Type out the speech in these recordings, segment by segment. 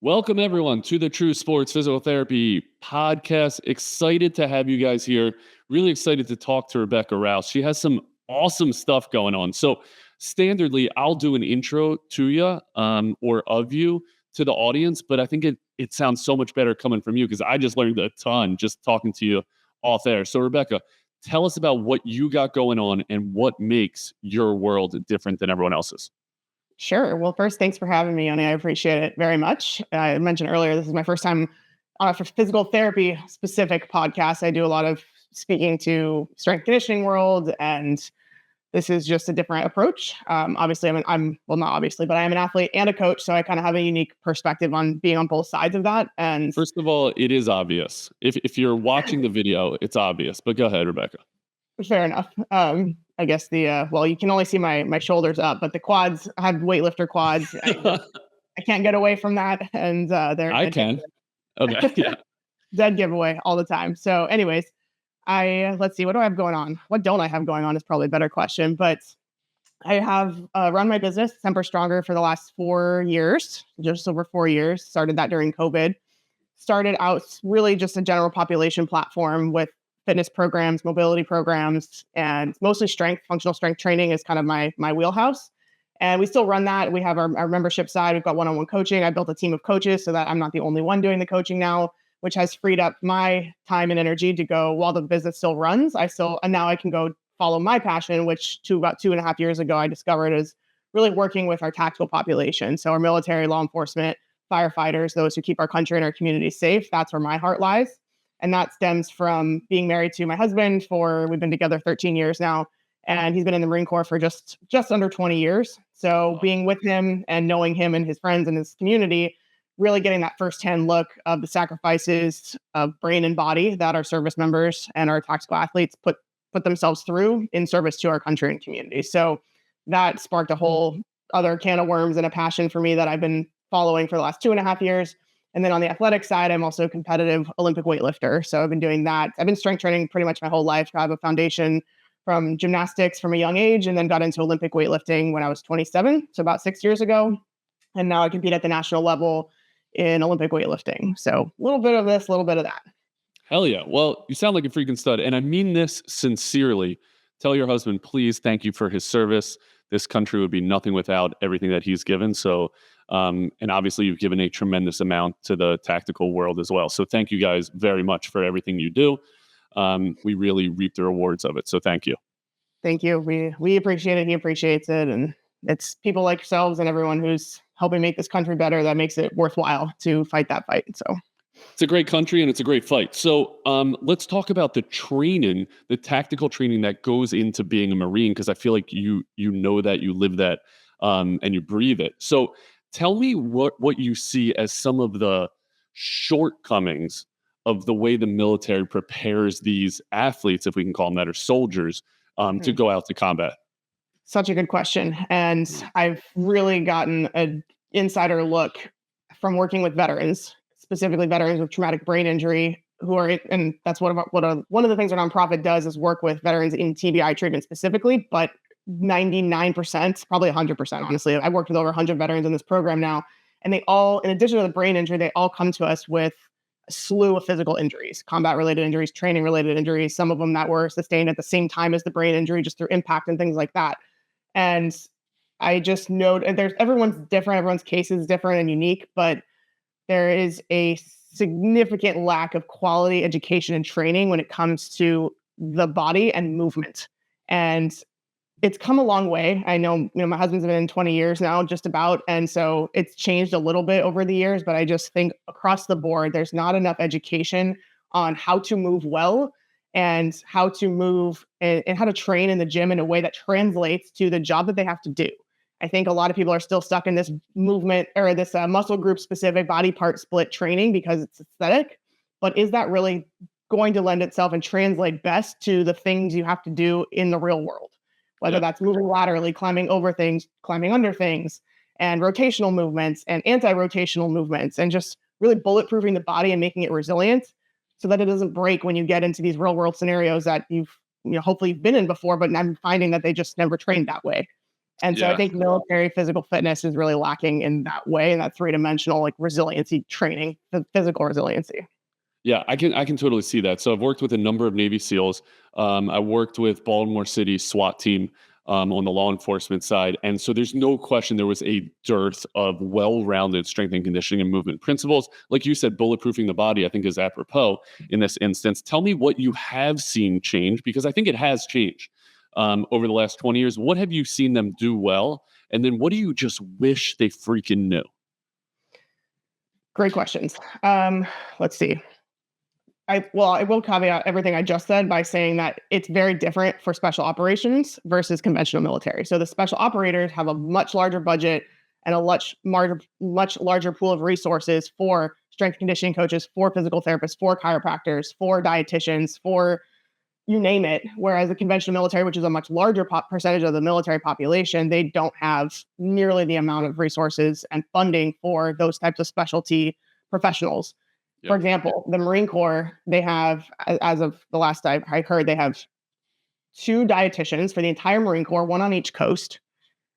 Welcome, everyone, to the True Sports Physical Therapy Podcast. Excited to have you guys here. Really excited to talk to Rebecca Rouse. She has some awesome stuff going on. So, standardly, I'll do an intro to you or of you to the audience, but I think it sounds so much better coming from you because I just learned a ton just talking to you off there. So, Rebecca, tell us about what you got going on and what makes your world different than everyone else's. Sure. Well, first, thanks for having me, Yoni. I appreciate it very much. I mentioned earlier, this is my first time on a physical therapy specific podcast. I do a lot of speaking to strength conditioning world, and this is just a different approach. Obviously, I'm well, not obviously, but I am an athlete and a coach, so I kind of have a unique perspective on being on both sides of that. And First of all, it is obvious. If you're watching the video, it's obvious. But go ahead, Rebecca. fair enough. I guess well, you can only see my shoulders up, but the quads, I have weightlifter quads. I can't get away from that. And they're I can. Okay. Yeah. dead giveaway all the time. So anyways, let's see, what do I have going on? What don't I have going on is probably a better question, but I have run my business, Semper Stronger, for the last 4 years, just over 4 years. Started that during COVID. Started out really just a general population platform with fitness programs, mobility programs, and mostly functional strength training is kind of my wheelhouse. And we still run that. We have our membership side. We've got one-on-one coaching. I built a team of coaches so that I'm not the only one doing the coaching now, which has freed up my time and energy to go while the business still runs. And now I can go follow my passion, which about 2.5 years ago, I discovered is really working with our tactical population. So our military, law enforcement, firefighters, those who keep our country and our community safe. That's where my heart lies. And that stems from being married to my husband we've been together 13 years now. And he's been in the Marine Corps for just under 20 years. So being with him and knowing him and his friends and his community, really getting that firsthand look of the sacrifices of brain and body that our service members and our tactical athletes put themselves through in service to our country and community. So that sparked a whole other can of worms and a passion for me that I've been following for the last 2.5 years. And then on the athletic side, I'm also a competitive Olympic weightlifter. So I've been doing that. I've been strength training pretty much my whole life. I have a foundation from gymnastics from a young age, and then got into Olympic weightlifting when I was 27, so about 6 years ago. And now I compete at the national level in Olympic weightlifting. So a little bit of this, a little bit of that. Hell yeah. Well, you sound like a freaking stud. And I mean this sincerely. Tell your husband, please, thank you for his service. This country would be nothing without everything that he's given. So, and obviously you've given a tremendous amount to the tactical world as well. So thank you guys very much for everything you do. We really reap the rewards of it. So thank you. Thank you. We appreciate it. He appreciates it. And it's people like yourselves and everyone who's helping make this country better that makes it worthwhile to fight that fight. So it's a great country and it's a great fight. So let's talk about the training, the tactical training that goes into being a Marine, because I feel like you know that, you live that, and you breathe it. So tell me what you see as some of the shortcomings of the way the military prepares these athletes, if we can call them that, or soldiers, to go out to combat. Such a good question. And I've really gotten an insider look from working with veterans, specifically veterans with traumatic brain injury, and that's one of the things our nonprofit does is work with veterans in TBI treatment specifically, but 99%, probably 100%, honestly. I've worked with over 100 veterans in this program now, and they all, in addition to the brain injury, they all come to us with a slew of physical injuries, combat-related injuries, training-related injuries, some of them that were sustained at the same time as the brain injury, just through impact and things like that. And I just know everyone's different, everyone's case is different and unique, but there is a significant lack of quality education and training when it comes to the body and movement. And it's come a long way. I know, my husband's been in 20 years now, just about. And so it's changed a little bit over the years, but I just think across the board, there's not enough education on how to move well and how to move and how to train in the gym in a way that translates to the job that they have to do. I think a lot of people are still stuck in this movement or this muscle group specific body part split training because it's aesthetic, but is that really going to lend itself and translate best to the things you have to do in the real world? Whether that's moving laterally, climbing over things, climbing under things, and rotational movements and anti-rotational movements, and just really bulletproofing the body and making it resilient so that it doesn't break when you get into these real world scenarios that hopefully you've been in before, but I'm finding that they just never trained that way. And so I Yeah. think military physical fitness is really lacking in that way, in that three-dimensional like resiliency training, the physical resiliency. Yeah, I can totally see that. So I've worked with a number of Navy SEALs. I worked with Baltimore City SWAT team on the law enforcement side, and so there's no question there was a dearth of well-rounded strength and conditioning and movement principles. Like you said, bulletproofing the body, I think, is apropos in this instance. Tell me what you have seen change, because I think it has changed over the last 20 years. What have you seen them do well, and then what do you just wish they freaking knew? Great questions. Let's see. I will caveat everything I just said by saying that it's very different for special operations versus conventional military. So the special operators have a much larger budget and a much larger pool of resources for strength conditioning coaches, for physical therapists, for chiropractors, for dietitians, for you name it. Whereas the conventional military, which is a much larger percentage of the military population, they don't have nearly the amount of resources and funding for those types of specialty professionals. For Yeah. example, the Marine Corps, they have, as of the last I heard, they have two dietitians for the entire Marine Corps, one on each coast.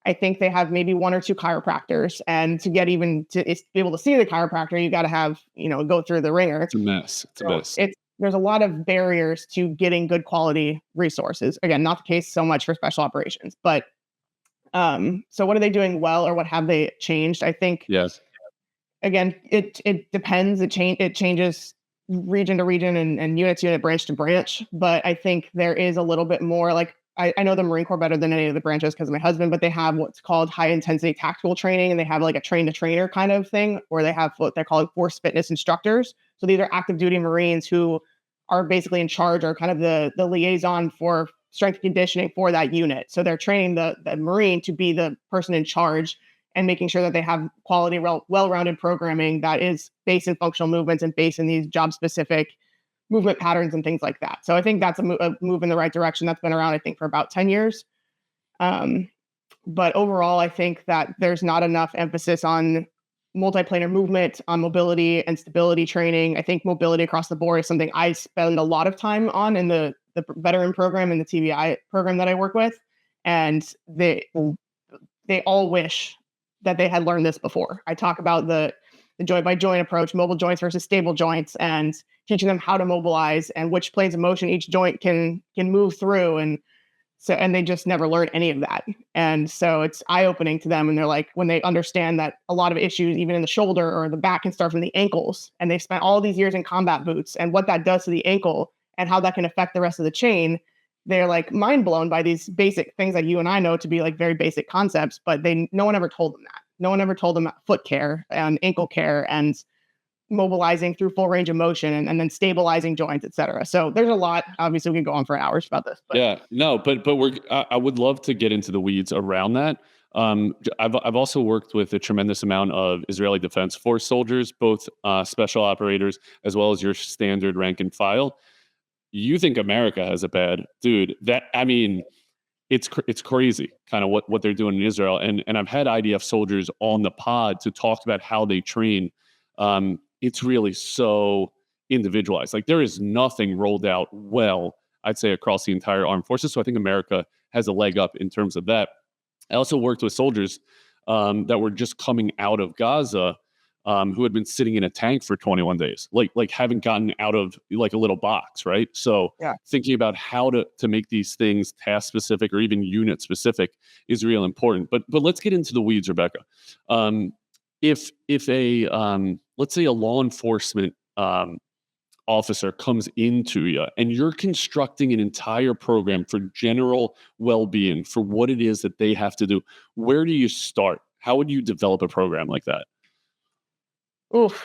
I think they have maybe one or two chiropractors. And to get even to be able to see the chiropractor, you got to have, go through the ringer. It's a mess. It's a So mess. there's a lot of barriers to getting good quality resources. Again, not the case so much for special operations, but so what are they doing well, or what have they changed? I think Yes. again, it depends. It changes region to region and unit to unit, branch to branch. But I think there is a little bit more like I know the Marine Corps better than any of the branches because of my husband, but they have what's called high intensity tactical training, and they have like a train to trainer kind of thing, where they have what they're calling force fitness instructors. So these are active duty Marines who are basically in charge, or kind of the liaison for strength conditioning for that unit. So they're training the Marine to be the person in charge and making sure that they have quality, well-rounded programming that is based in functional movements and based in these job-specific movement patterns and things like that. So I think that's a move in the right direction. That's been around, I think, for about 10 years. But overall, I think that there's not enough emphasis on multiplanar movement, on mobility and stability training. I think mobility across the board is something I spend a lot of time on in the veteran program and the TBI program that I work with. And they all wish that they had learned this before. I talk about the joint by joint approach, mobile joints versus stable joints, and teaching them how to mobilize and which planes of motion each joint can move through. And they just never learn any of that. And so it's eye-opening to them. And they're like, when they understand that a lot of issues, even in the shoulder or the back, can start from the ankles, and they spent all these years in combat boots and what that does to the ankle and how that can affect the rest of the chain, they're like mind blown by these basic things that you and I know to be like very basic concepts, but no one ever told them that. No one ever told them foot care and ankle care and mobilizing through full range of motion and then stabilizing joints, et cetera. So there's a lot. Obviously, we can go on for hours about this. But. Yeah, no, but I would love to get into the weeds around that. I've also worked with a tremendous amount of Israeli Defense Force soldiers, both special operators as well as your standard rank and file. You think America has it bad, dude? It's crazy, kind of what they're doing in Israel. And I've had IDF soldiers on the pod to talk about how they train. It's really so individualized. Like there is nothing rolled out well, I'd say, across the entire armed forces. So I think America has a leg up in terms of that. I also worked with soldiers that were just coming out of Gaza, who had been sitting in a tank for 21 days, like haven't gotten out of like a little box, right? So Yeah. Thinking thinking about how to make these things task specific or even unit specific is real important. But let's get into the weeds, Rebecca. If a let's say a law enforcement officer comes into you and you're constructing an entire program for general well-being, for what it is that they have to do, where do you start? How would you develop a program like that? Oof,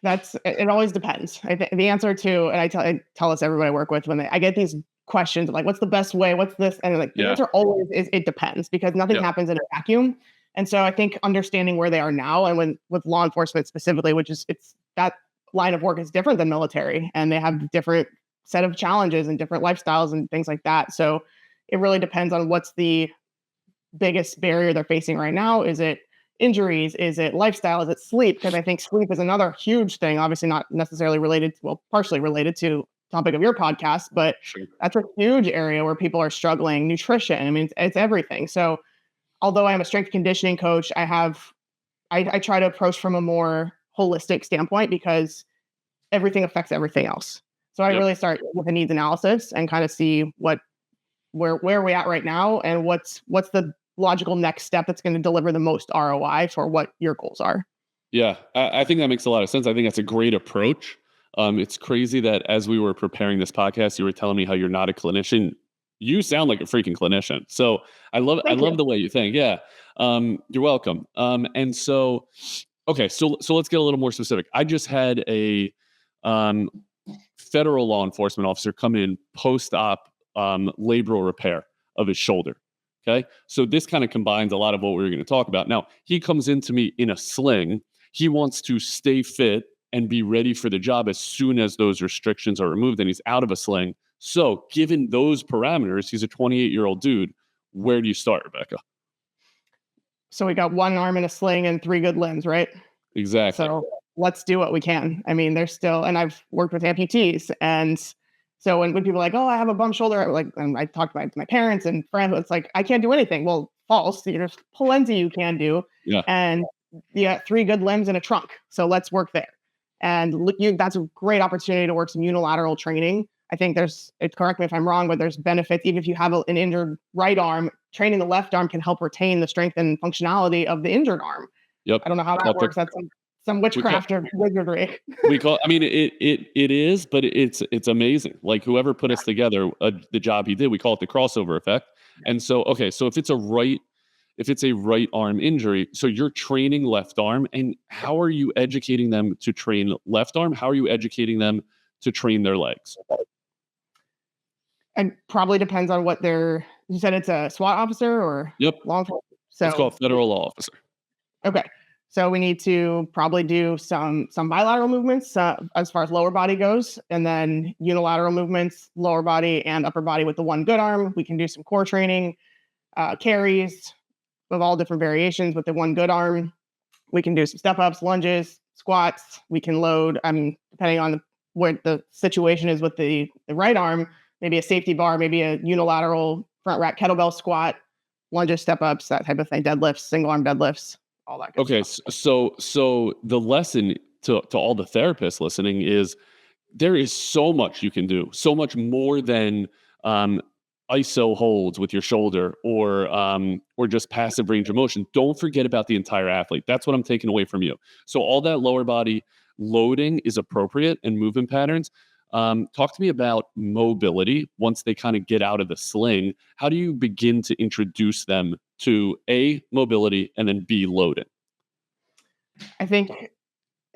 it always depends. I think the answer to, and I tell us everybody I work with when I get these questions like, what's the best way? What's this? And like the Yeah. answer always is it depends, because nothing Yeah. happens in a vacuum. And so I think understanding where they are now, and with law enforcement specifically, which is it's that line of work is different than military, and they have different set of challenges and different lifestyles and things like that. So it really depends on what's the biggest barrier they're facing right now. Is it injuries? Is it lifestyle? Is it sleep? Because I think sleep is another huge thing, obviously not necessarily related to, well, partially related to topic of your podcast, but Sure. that's a huge area where people are struggling. Nutrition, I mean, it's everything. So although I am a strength conditioning coach, I try to approach from a more holistic standpoint because everything affects everything else. So I Yep. really start with a needs analysis and kind of see where are we at right now and what's the logical next step that's going to deliver the most ROI for what your goals are. Yeah, I think that makes a lot of sense. I think that's a great approach. It's crazy that as we were preparing this podcast, you were telling me how you're not a clinician. You sound like a freaking clinician. So I Thank you. love the way you think. Yeah, you're welcome. And so, okay, so let's get a little more specific. I just had a um, federal law enforcement officer come in post-op labral repair of his shoulder. Okay, so this kind of combines a lot of what we were going to talk about. Now he comes into me in a sling. He wants to stay fit and be ready for the job as soon as those restrictions are removed and he's out of a sling. So, given those parameters, he's a 28-year-old dude. Where do you start, Rebecca? So we got one arm in a sling and 3 good limbs, right? Exactly. So let's do what we can. I mean, there's still, and I've worked with amputees. And so when people are like, oh, I have a bum shoulder, like, and I talked to my parents and friends, it's like, I can't do anything. Well, false. There's plenty you can do. Yeah. And you got 3 good limbs and a trunk. So let's work there. And that's a great opportunity to work some unilateral training. I think correct me if I'm wrong, but there's benefits. Even if you have an injured right arm, training the left arm can help retain the strength and functionality of the injured arm. Yep. I don't know how that works. That's some witchcraft or wizardry. I mean, it is, but it's amazing. Like whoever put us together, the job he did, we call it the crossover effect. And so, okay, so if it's a right arm injury, so you're training left arm, and how are you educating them to train left arm? How are you educating them to train their legs? And probably depends on what you said it's a SWAT officer or Yep. law enforcement. So it's called federal law officer. Okay. So we need to probably do some bilateral movements as far as lower body goes, and then unilateral movements, lower body and upper body with the one good arm. We can do some core training, carries of all different variations with the one good arm. We can do some step ups, lunges, squats. We can load, depending on what the situation is with the right arm, maybe a safety bar, maybe a unilateral front rack kettlebell squat, lunges, step ups, that type of thing, deadlifts, single arm deadlifts, all that good Okay, stuff. so the lesson to all the therapists listening is there is so much you can do, so much more than ISO holds with your shoulder or just passive range of motion. Don't forget about the entire athlete. That's what I'm taking away from you. So all that lower body loading is appropriate and movement patterns. Talk to me about mobility once they kind of get out of the sling. How do you begin to introduce them to A, mobility, and then B, loading? I think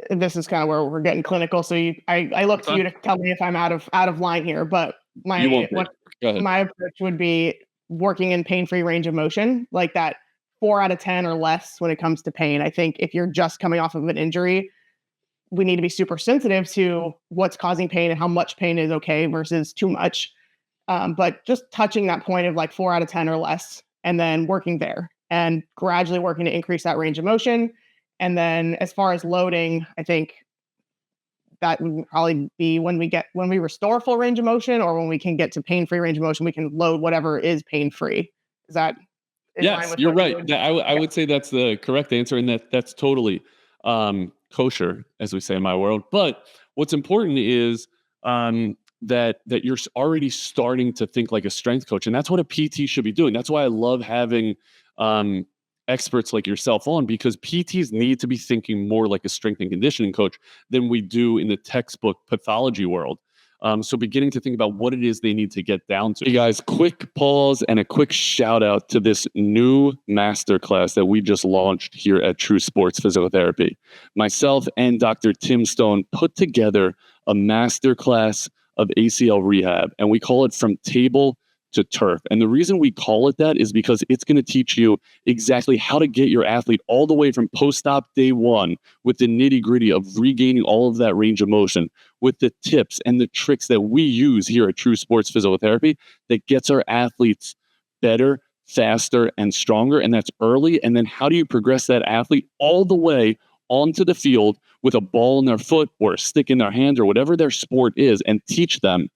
this is kind of where we're getting clinical. So I look to you to tell me if I'm out of line here, but my approach would be working in pain-free range of motion, like that 4 out of 10 or less when it comes to pain. I think if you're just coming off of an injury, we need to be super sensitive to what's causing pain and how much pain is okay versus too much. But just touching that point of like 4 out of 10 or less, and then working there and gradually working to increase that range of motion. And then as far as loading, I think that would probably be when we restore full range of motion, or when we can get to pain-free range of motion, we can load whatever is pain-free. Is that? Yes, you're right. I would say that's the correct answer, and that's totally kosher, as we say in my world. But what's important is that you're already starting to think like a strength coach, and that's what a PT should be doing. That's why I love having experts like yourself on, because PTs need to be thinking more like a strength and conditioning coach than we do in the textbook pathology world. So beginning to think about what it is they need to get down to. Hey guys, quick pause and a quick shout out to this new masterclass that we just launched here at True Sports Physical Therapy. Myself and Dr. Tim Stone put together a masterclass of ACL rehab, and we call it From Table to Turf. And the reason we call it that is because it's going to teach you exactly how to get your athlete all the way from post-op day one with the nitty-gritty of regaining all of that range of motion, with the tips and the tricks that we use here at True Sports Physical Therapy that gets our athletes better, faster, and stronger. And that's early. And then how do you progress that athlete all the way onto the field with a ball in their foot or a stick in their hand or whatever their sport is, and teach them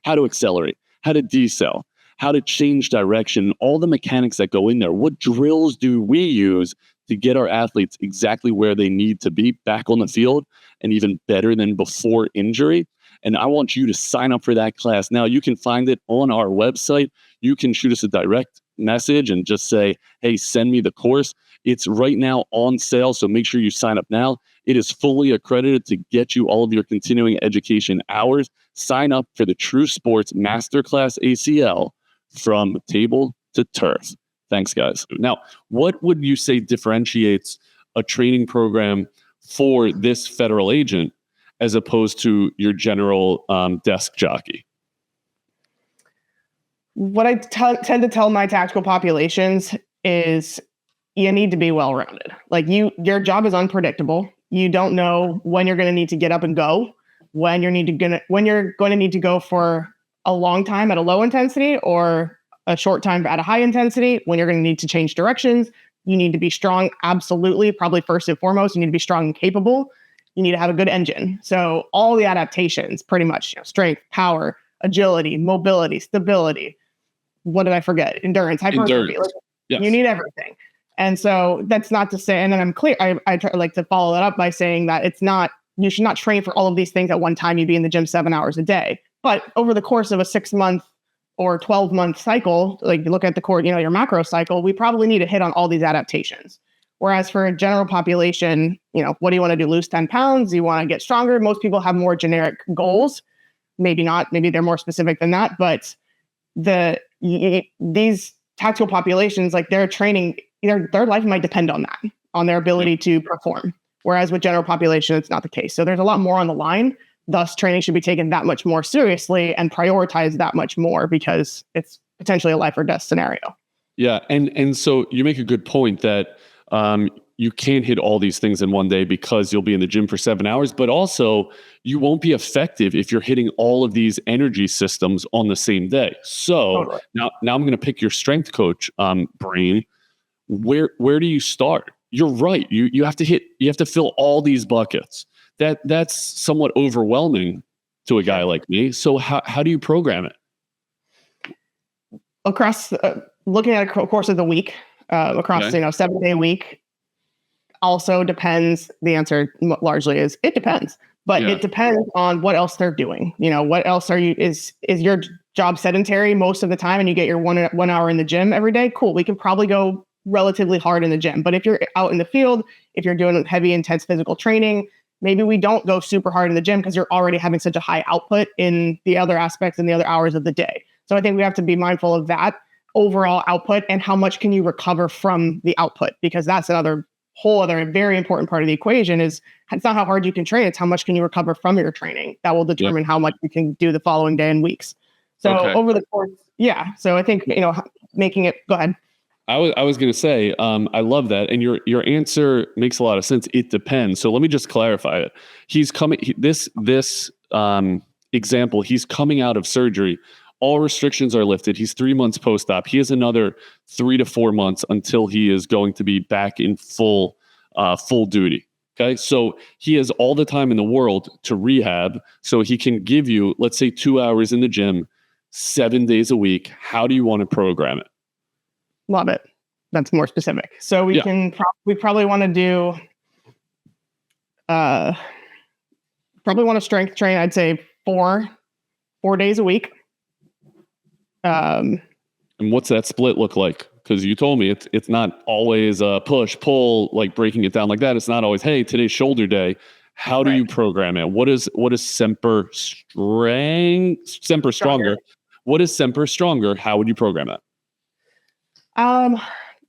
how to accelerate, how to decel, how to change direction, all the mechanics that go in there. What drills do we use to get our athletes exactly where they need to be back on the field and even better than before injury? And I want you to sign up for that class. Now, you can find it on our website. You can shoot us a direct message and just say, hey, send me the course. It's right now on sale, so make sure you sign up now. It is fully accredited to get you all of your continuing education hours. Sign up for the True Sports Masterclass ACL from table to turf. Thanks, guys. Now, what would you say differentiates a training program for this federal agent as opposed to your general desk jockey? What I tend to tell my tactical populations is you need to be well-rounded. Like your job is unpredictable. You don't know when you're going to need to get up and go, when you're going to need to go for a long time at a low intensity or a short time at a high intensity, when you're going to need to change directions. You need to be strong. Absolutely. Probably first and foremost, you need to be strong and capable. You need to have a good engine. So all the adaptations, pretty much, strength, power, agility, mobility, stability. What did I forget? Endurance, hypertrophy. Yes. You need everything. And so that's not to say, and then I'm clear, I like to follow that up by saying that you should not train for all of these things at one time. You'd be in the gym 7 hours a day. But over the course of a 6-month or 12-month cycle, like you look at the core, your macro cycle, we probably need to hit on all these adaptations. Whereas for a general population, what do you want to do? Lose 10 pounds? You want to get stronger? Most people have more generic goals. Maybe not. Maybe they're more specific than that. But these tactical populations, like their training, their life might depend on that, on their ability to perform. Whereas with general population, it's not the case. So there's a lot more on the line. Thus, training should be taken that much more seriously and prioritized that much more because it's potentially a life or death scenario. Yeah. And so you make a good point that you can't hit all these things in one day because you'll be in the gym for 7 hours, but also you won't be effective if you're hitting all of these energy systems on the same day. So totally. now I'm going to pick your strength coach brain. Where do you start? You're right. You have to fill all these buckets. That's somewhat overwhelming to a guy like me. So how do you program it? Across looking at a course of the week, across 7-day week, also depends. The answer largely is it depends, but it depends on what else they're doing. What else is your job sedentary most of the time, and you get your 1 hour in the gym every day? Cool. We can probably go relatively hard in the gym. But if you're out in the field, if you're doing heavy, intense physical training, maybe we don't go super hard in the gym because you're already having such a high output in the other aspects and the other hours of the day. So I think we have to be mindful of that overall output and how much can you recover from the output, because that's another whole other very important part of the equation. Is it's not how hard you can train, it's how much can you recover from your training. That will determine how much you can do the following day and weeks. So over the course, so I think, making it, go ahead. I was going to say, I love that. And your answer makes a lot of sense. It depends. So let me just clarify it. He's coming, this example, he's coming out of surgery. All restrictions are lifted. He's 3 months post-op. He has another 3 to 4 months until he is going to be back in full duty. Okay. So he has all the time in the world to rehab. So he can give you, let's say, 2 hours in the gym, 7 days a week. How do you want to program it? Love it. That's more specific. So we we probably want to do, probably want to strength train, I'd say 4 days a week. And what's that split look like? Because you told me it's not always push, pull, like breaking it down like that. It's not always, hey, today's shoulder day. How do you program it? What is Semper Stronger? What is Semper Stronger? How would you program it?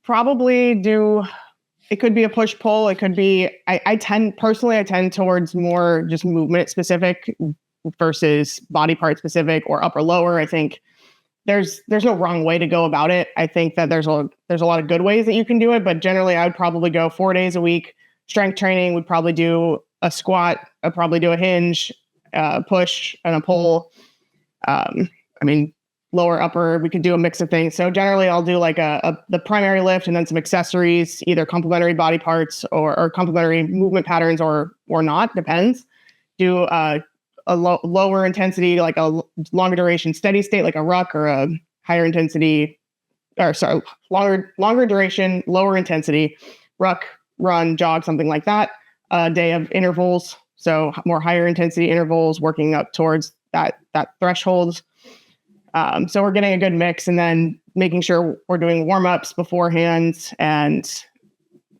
Probably it could be a push pull. It could be, I tend towards more just movement specific versus body part specific or upper lower. I think there's no wrong way to go about it. I think that there's a lot of good ways that you can do it, but generally I would probably go 4 days a week. Strength training would probably do a squat. I'd probably do a hinge, push and a pull. Lower, upper, we could do a mix of things. So generally I'll do like the primary lift and then some accessories, either complementary body parts or complementary movement patterns or not, depends. Do a lower intensity, like a longer duration steady state, like a ruck or a higher intensity, longer duration, lower intensity, ruck, run, jog, something like that. A day of intervals, so more higher intensity intervals, working up towards that threshold. So we're getting a good mix, and then making sure we're doing warm-ups beforehand, and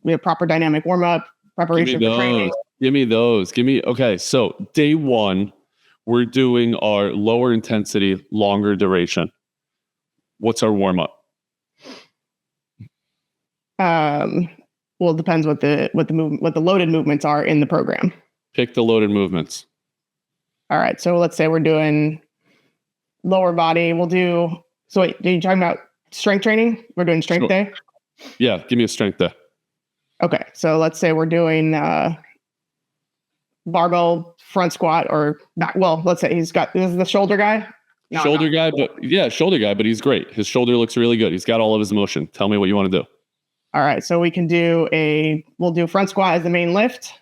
we have proper dynamic warm-up preparation for training. Give me those. Okay, so day one, we're doing our lower intensity, longer duration. What's our warm-up? Well, it depends what the loaded movements are in the program. Pick the loaded movements. All right. So let's say we're doing lower body. We'll do. So wait, are you talking about strength training? We're doing strength day. Yeah, give me a strength day. Okay. So let's say we're doing barbell front squat or back. Well, let's say this is the shoulder guy. Shoulder guy, but he's great. His shoulder looks really good. He's got all of his motion. Tell me what you want to do. All right. So we'll do front squat as the main lift.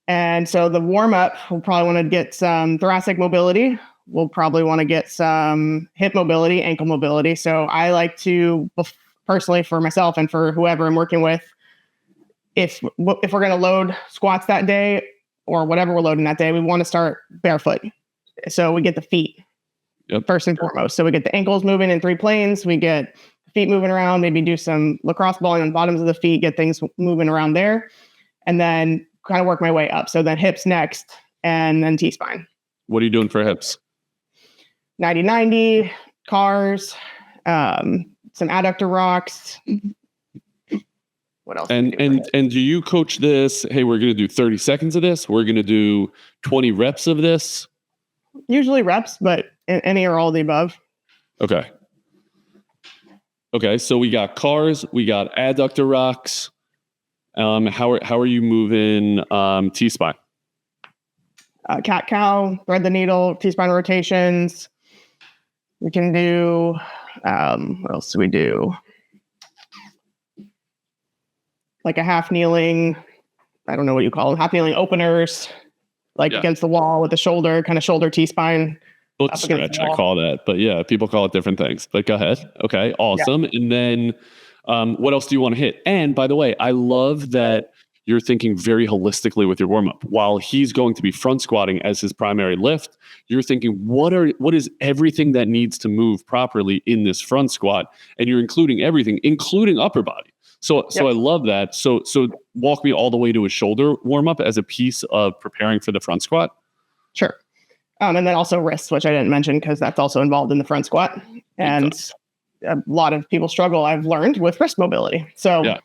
And so the warm up, we'll probably want to get some thoracic mobility. We'll probably want to get some hip mobility, ankle mobility. So I like to, personally for myself and for whoever I'm working with, if we're going to load squats that day or whatever we're loading that day, we want to start barefoot. So we get the feet first and foremost. So we get the ankles moving in 3 planes. We get feet moving around, maybe do some lacrosse balling on the bottoms of the feet, get things moving around there, and then kind of work my way up. So then hips next, and then T-spine. What are you doing for hips? 90-90, cars, some adductor rocks. What else? And do you coach this? Hey, we're going to do 30 seconds of this. We're going to do 20 reps of this. Usually reps, but any or all of the above. Okay. So we got cars, we got adductor rocks. How are you moving T-spine? Cat cow, thread the needle, T-spine rotations. We can do. What else do we do? Like a half kneeling. I don't know what you call them. Half kneeling openers, against the wall with the shoulder, kind of shoulder T-spine. Foot stretch, I call that. But yeah, people call it different things. But go ahead. Okay, awesome. Yeah. And then what else do you want to hit? And by the way, I love that you're thinking very holistically with your warm-up. While he's going to be front squatting as his primary lift, you're thinking, what is everything that needs to move properly in this front squat? And you're including everything, including upper body. So I love that. So walk me all the way to a shoulder warm-up as a piece of preparing for the front squat. Sure. And then also wrists, which I didn't mention because that's also involved in the front squat. And a lot of people struggle, I've learned, with wrist mobility. So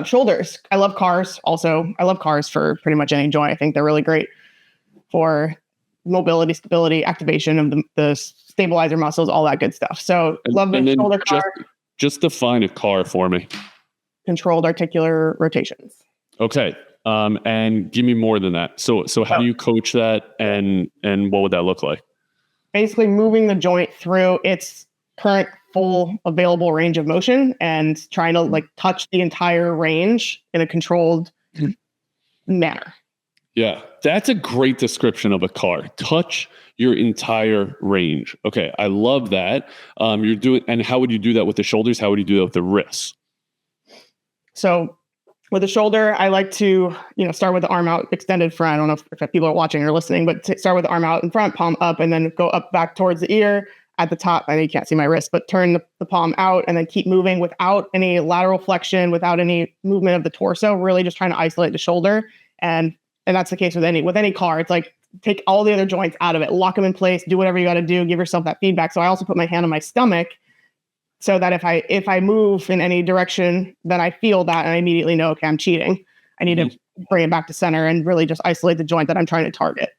shoulders. I love cars also. I love cars for pretty much any joint. I think they're really great for mobility, stability, activation of the stabilizer muscles, all that good stuff. So love the shoulder car. Just define a car for me. Controlled articular rotations. Okay. And give me more than that. So how do you coach that, and what would that look like? Basically moving the joint through its current full available range of motion and trying to touch the entire range in a controlled manner. Yeah, that's a great description of a car. Touch your entire range. Okay, I love that. You're doing, and how would you do that with the shoulders? How would you do that with the wrists? So with the shoulder, I like to, start with the arm out, extended front. I don't know if people are watching or listening, but start with the arm out in front, palm up, and then go up back towards the ear at the top. I know you can't see my wrist, but turn the palm out and then keep moving without any lateral flexion, without any movement of the torso, really just trying to isolate the shoulder. And that's the case with any car. It's like, take all the other joints out of it, lock them in place, do whatever you got to do, give yourself that feedback. So I also put my hand on my stomach so that if I move in any direction, then I feel that and I immediately know, okay, I'm cheating. I need to bring it back to center and really just isolate the joint that I'm trying to target.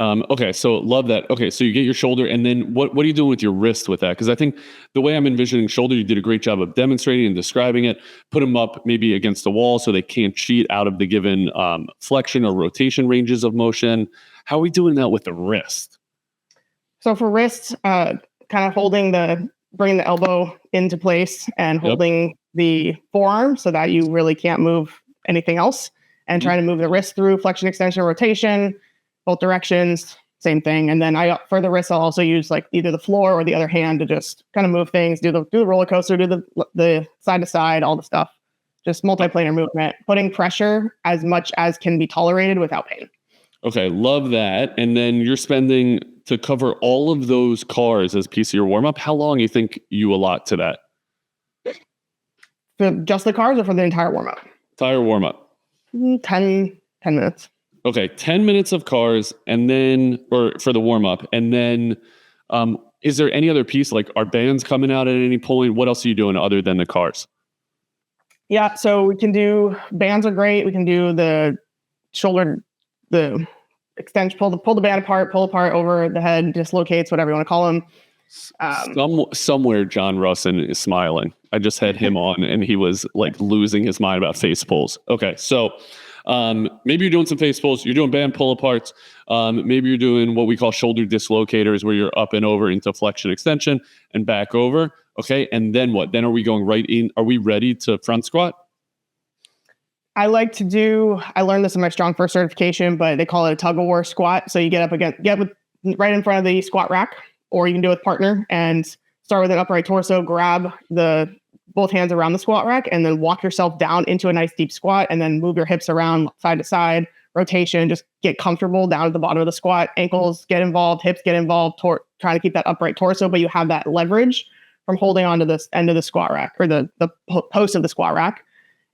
Okay, so love that. Okay, so you get your shoulder, and then what are you doing with your wrist with that? Because I think the way I'm envisioning shoulder, you did a great job of demonstrating and describing it. Put them up maybe against the wall so they can't cheat out of the given flexion or rotation ranges of motion. How are we doing that with the wrist? So for wrists, kind of bringing the elbow into place and holding the forearm so that you really can't move anything else, and trying to move the wrist through flexion, extension, rotation, both directions. same thing. And then for the wrists, I'll also use like either the floor or the other hand to just kind of move things, do the roller coaster, do the side to side, all the stuff. Just multiplanar movement, putting pressure as much as can be tolerated without pain. Okay, love that. And then you're spending to cover all of those cars as piece of your warm up. How long do you think you allot to that? For just the cars or for the entire warm up? Entire warm up. 10 minutes. Okay, 10 minutes of cars, and then, or for the warm up, and then, is there any other piece? Like, are bands coming out at any point? What else are you doing other than the cars? Yeah, so we can do bands are great. We can do the shoulder, the extension, pull the band apart, pull apart over the head, dislocates, whatever you want to call them. Somewhere John Russin is smiling. I just had him on, and he was like losing his mind about face pulls. Okay, so maybe you're doing some face pulls. You're doing band pull aparts. Maybe you're doing what we call shoulder dislocators, where you're up and over into flexion extension and back over. Okay, and then what? Then are we going right in? Are we ready to front squat? I learned this in my Strong First certification, but they call it a tug of war squat. So you get right in front of the squat rack, or you can do it with partner and start with an upright torso, grab both hands around the squat rack, and then walk yourself down into a nice deep squat, and then move your hips around side to side, rotation, just get comfortable down at the bottom of the squat, ankles get involved, hips get involved, trying to keep that upright torso, but you have that leverage from holding onto this end of the squat rack or the post of the squat rack,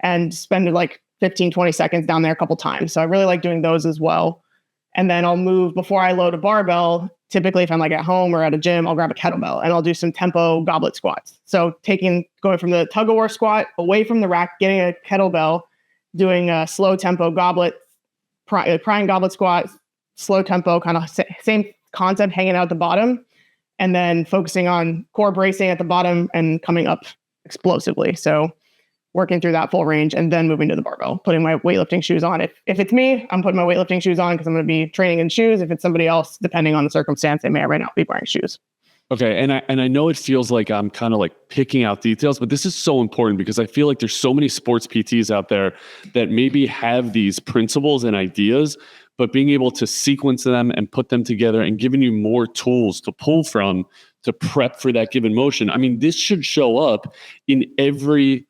and spend like 15, 20 seconds down there a couple times. So I really like doing those as well. And then I'll move before I load a barbell. Typically, if I'm like at home or at a gym, I'll grab a kettlebell and I'll do some tempo goblet squats. So going from the tug of war squat away from the rack, getting a kettlebell, doing a slow tempo goblet, prying goblet squat, slow tempo, kind of same concept, hanging out at the bottom, and then focusing on core bracing at the bottom and coming up explosively. So working through that full range and then moving to the barbell, putting my weightlifting shoes on. If it's me, I'm putting my weightlifting shoes on because I'm going to be training in shoes. If it's somebody else, depending on the circumstance, they may or may not be wearing shoes. Okay. And I know it feels like I'm kind of like picking out details, but this is so important because I feel like there's so many sports PTs out there that maybe have these principles and ideas, but being able to sequence them and put them together and giving you more tools to pull from to prep for that given motion. I mean, this should show up in every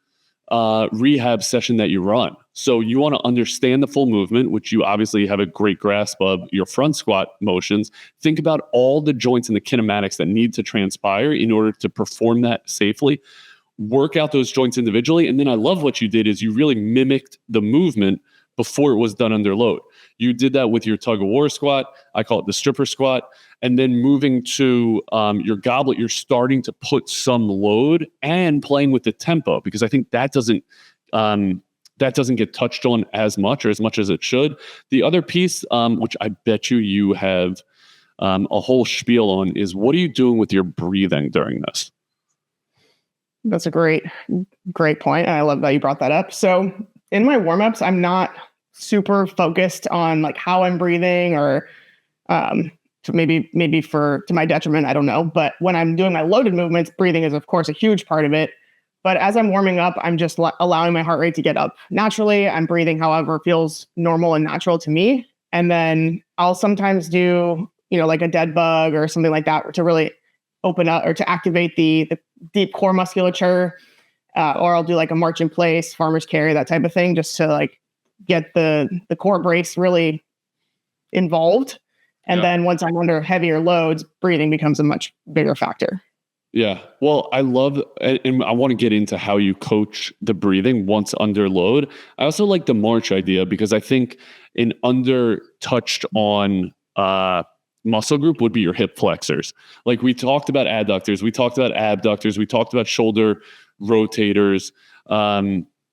rehab session that you run. So you want to understand the full movement, which you obviously have a great grasp of your front squat motions. Think about all the joints and the kinematics that need to transpire in order to perform that safely. Work out those joints individually. And then I love what you did is you really mimicked the movement before it was done under load. You did that with your tug of war squat. I call it the stripper squat. And then moving to your goblet, you're starting to put some load and playing with the tempo, because I think that doesn't get touched on as much as it should. The other piece, which I bet you have a whole spiel on, is what are you doing with your breathing during this? That's a great point. And I love that you brought that up. So in my warm-ups, I'm not super focused on like how I'm breathing or maybe to my detriment, I don't know. But when I'm doing my loaded movements, breathing is of course a huge part of it. But as I'm warming up, I'm just allowing my heart rate to get up naturally. I'm breathing however feels normal and natural to me. And then I'll sometimes do, like a dead bug or something like that to really open up or to activate the deep core musculature. Or I'll do like a march in place, farmer's carry, that type of thing, just to like get the core brace really involved. And then once I'm under heavier loads, breathing becomes a much bigger factor. Yeah. Well, I love, and I want to get into how you coach the breathing once under load. I also like the march idea because I think an under touched on muscle group would be your hip flexors. Like we talked about adductors, we talked about abductors, we talked about shoulder rotators.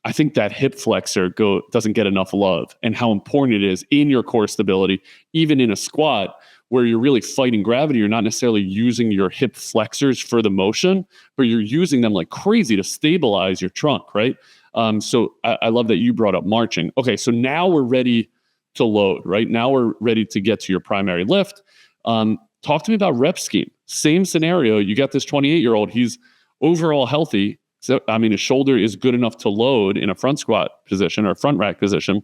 I think that hip flexor doesn't get enough love, and how important it is in your core stability, even in a squat where you're really fighting gravity. You're not necessarily using your hip flexors for the motion, but you're using them like crazy to stabilize your trunk, right? So I love that you brought up marching. Okay, so now we're ready to load, right? Now we're ready to get to your primary lift. Talk to me about rep scheme. Same scenario. You got this 28-year-old. He's overall healthy. So, I mean, his shoulder is good enough to load in a front squat position or a front rack position.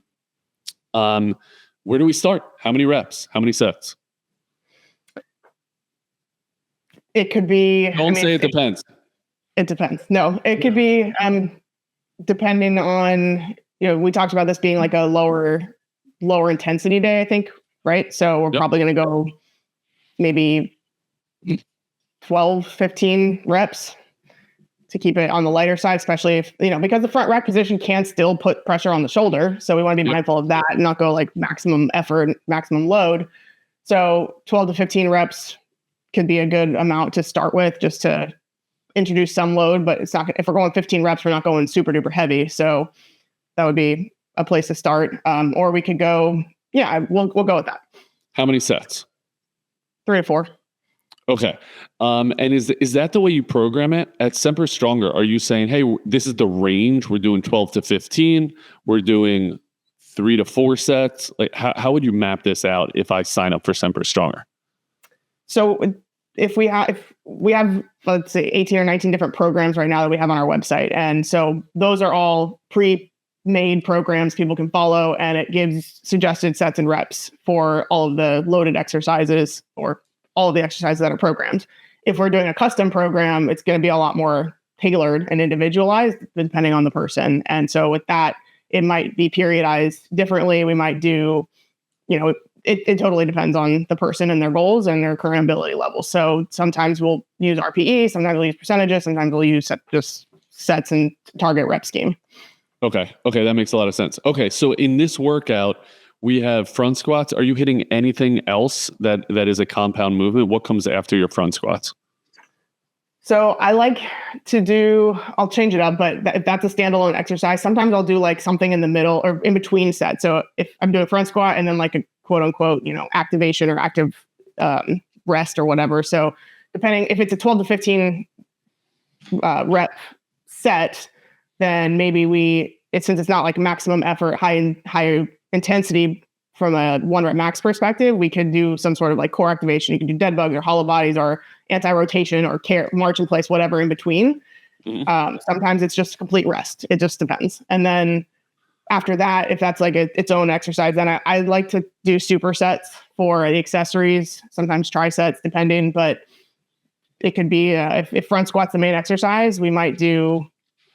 Where do we start? How many reps? How many sets? It could be. Don't say it depends. It depends. No, it could be depending on, we talked about this being like a lower intensity day, I think, right? So we're probably going to go maybe 12, 15 reps to keep it on the lighter side, especially if, because the front rack position can still put pressure on the shoulder. So we want to be mindful of that and not go like maximum effort, maximum load. So 12 to 15 reps could be a good amount to start with, just to introduce some load, but it's not, if we're going 15 reps, we're not going super duper heavy. So that would be a place to start. Or we could go, we'll go with that. How many sets? 3 to 4. Okay. And is that the way you program it at Semper Stronger? Are you saying, hey, this is the range, we're doing 12 to 15, we're doing 3 to 4 sets? Like how would you map this out if I sign up for Semper Stronger? So if we have, let's say 18 or 19 different programs right now that we have on our website. And so those are all pre-made programs people can follow, and it gives suggested sets and reps for all of the loaded exercises or all of the exercises that are programmed. If we're doing a custom program, it's going to be a lot more tailored and individualized depending on the person. And so with that, it might be periodized differently. We might do, it totally depends on the person and their goals and their current ability level. So sometimes we'll use RPE, sometimes we'll use percentages, sometimes we'll use just sets and target rep scheme. Okay, that makes a lot of sense. Okay, so in this workout, we have front squats. Are you hitting anything else that is a compound movement? What comes after your front squats? So I like to do, I'll change it up, but if that's a standalone exercise, sometimes I'll do like something in the middle or in between sets. So if I'm doing front squat and then like a quote unquote, activation or active rest or whatever. So depending, if it's a 12 to 15 rep set, then maybe since it's not like maximum effort, high intensity from a 1 rep max perspective, we could do some sort of like core activation. You can do dead bugs or hollow bodies or anti-rotation or march in place, whatever in between. Sometimes it's just complete rest. It just depends. And then after that, if that's like its own exercise, then I like to do supersets for the accessories, sometimes trisets depending, but it could be, if front squat's the main exercise, we might do